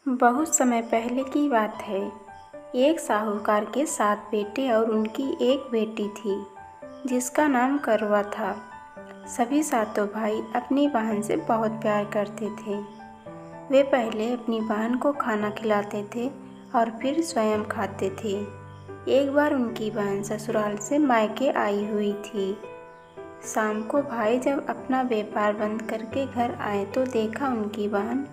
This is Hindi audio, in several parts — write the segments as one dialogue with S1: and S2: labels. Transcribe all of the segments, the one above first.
S1: बहुत समय पहले की बात है। एक साहूकार के 7 बेटे और उनकी एक बेटी थी जिसका नाम करवा था। सभी सातों भाई अपनी बहन से बहुत प्यार करते थे। वे पहले अपनी बहन को खाना खिलाते थे और फिर स्वयं खाते थे। एक बार उनकी बहन ससुराल से मायके आई हुई थी। शाम को भाई जब अपना व्यापार बंद करके घर आए तो देखा उनकी बहन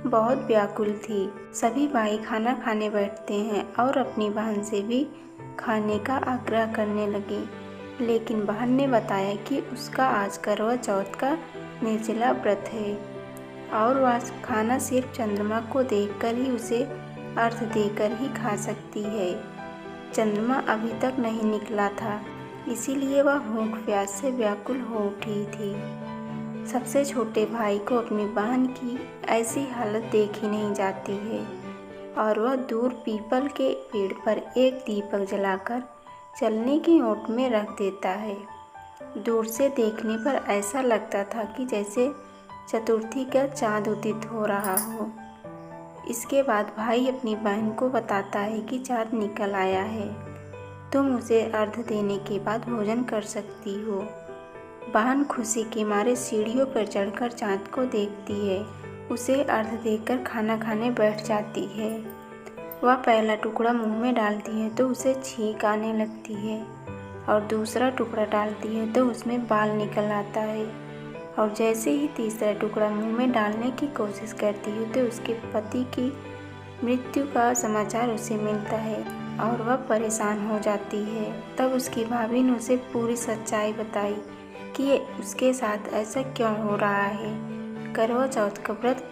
S1: बहुत व्याकुल थी। सभी भाई खाना खाने बैठते हैं और अपनी बहन से भी खाने का आग्रह करने लगे, लेकिन बहन ने बताया कि उसका आज करवा चौथ का निर्जला व्रत है और वह खाना सिर्फ चंद्रमा को देखकर ही उसे अर्घ देकर ही खा सकती है। चंद्रमा अभी तक नहीं निकला था, इसीलिए वह भूख प्यास से व्याकुल हो उठी थी। सबसे छोटे भाई को अपनी बहन की ऐसी हालत देखी नहीं जाती है और वह दूर पीपल के पेड़ पर एक दीपक जलाकर चलने की ओट में रख देता है। दूर से देखने पर ऐसा लगता था कि जैसे चतुर्थी का चाँद उदित हो रहा हो। इसके बाद भाई अपनी बहन को बताता है कि चाँद निकल आया है, तुम उसे अर्घ देने के बाद भोजन कर सकती हो। बहन खुशी के मारे सीढ़ियों पर चढ़कर चाँद को देखती है, उसे अर्घ देकर खाना खाने बैठ जाती है। वह पहला टुकड़ा मुंह में डालती है तो उसे छींक आने लगती है और दूसरा टुकड़ा डालती है तो उसमें बाल निकल आता है और जैसे ही तीसरा टुकड़ा मुंह में डालने की कोशिश करती है तो उसके पति की मृत्यु का समाचार उसे मिलता है और वह परेशान हो जाती है। तब उसकी भाभी ने उसे पूरी सच्चाई बताई कि उसके साथ ऐसा क्यों हो रहा है। करवा चौथ का व्रत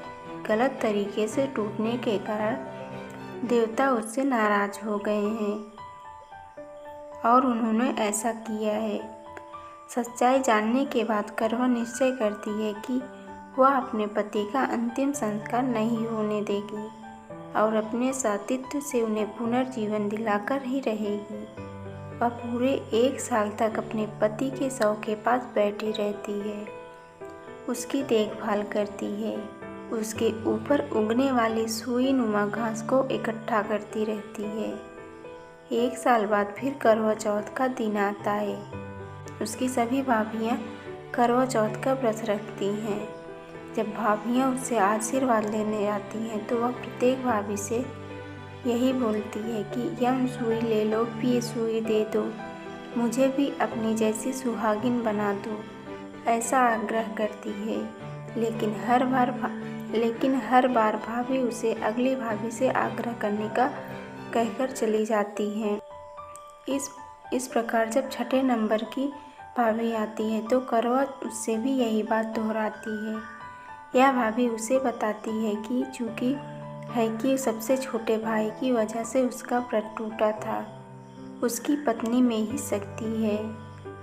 S1: गलत तरीके से टूटने के कारण देवता उससे नाराज हो गए हैं और उन्होंने ऐसा किया है। सच्चाई जानने के बाद करवा निश्चय करती है कि वह अपने पति का अंतिम संस्कार नहीं होने देगी और अपने सातित्व से उन्हें पुनर्जीवन दिलाकर ही रहेगी। वह पूरे 1 साल तक अपने पति के शव के पास बैठी रहती है, उसकी देखभाल करती है, उसके ऊपर उगने वाली सुई नुमा घास को इकट्ठा करती रहती है। 1 साल बाद फिर करवा चौथ का दिन आता है। उसकी सभी भाभियाँ करवा चौथ का व्रत रखती हैं। जब भाभियाँ उससे आशीर्वाद लेने आती हैं तो वह प्रत्येक भाभी से यही बोलती है कि यम सुई ले लो, पिए सुई दे दो, मुझे भी अपनी जैसी सुहागिन बना दो, ऐसा आग्रह करती है। लेकिन हर बार भाभी उसे अगली भाभी से आग्रह करने का कहकर चली जाती हैं। इस प्रकार जब छठे नंबर की भाभी आती है तो करवा उससे भी यही बात दोहराती है। यह भाभी उसे बताती है कि सबसे छोटे भाई की वजह से उसका व्रत टूटा था। उसकी पत्नी में ही शक्ति है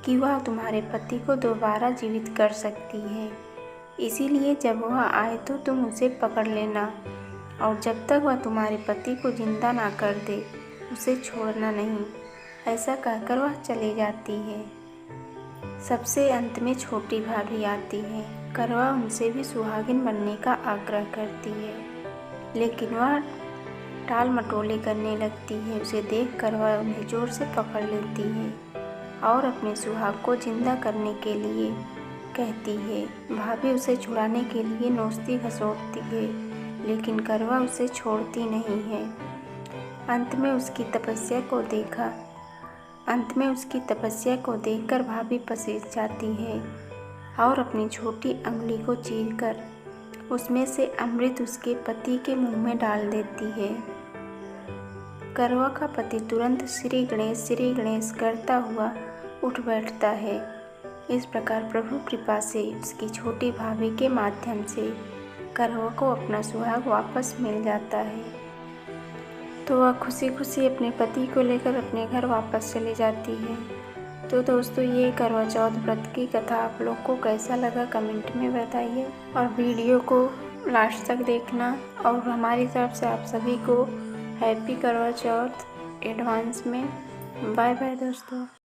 S1: कि वह तुम्हारे पति को दोबारा जीवित कर सकती है, इसीलिए जब वह आए तो तुम उसे पकड़ लेना और जब तक वह तुम्हारे पति को जिंदा ना कर दे उसे छोड़ना नहीं। ऐसा कहकर वह चली जाती है। सबसे अंत में छोटी भाभी आती है। करवा उनसे भी सुहागिन बनने का आग्रह करती है, लेकिन वह टाल मटोले करने लगती है। उसे देख कर वह उन्हें जोर से पकड़ लेती है और अपने सुहाग को जिंदा करने के लिए कहती है। भाभी उसे छुड़ाने के लिए नोचती घसोटती है, लेकिन करवा उसे छोड़ती नहीं है। अंत में उसकी तपस्या को देखकर भाभी पसीज जाती है और अपनी छोटी अंगुली को चीरकर उसमें से अमृत उसके पति के मुंह में डाल देती है। करवा का पति तुरंत श्री गणेश करता हुआ उठ बैठता है। इस प्रकार प्रभु कृपा से उसकी छोटी भाभी के माध्यम से करवा को अपना सुहाग वापस मिल जाता है। तो वह खुशी खुशी अपने पति को लेकर अपने घर वापस चली जाती है। तो दोस्तों, ये करवा चौथ व्रत की कथा आप लोग को कैसा लगा कमेंट में बताइए और वीडियो को लास्ट तक देखना और हमारी तरफ से आप सभी को हैप्पी करवा चौथ एडवांस में। बाय बाय दोस्तों।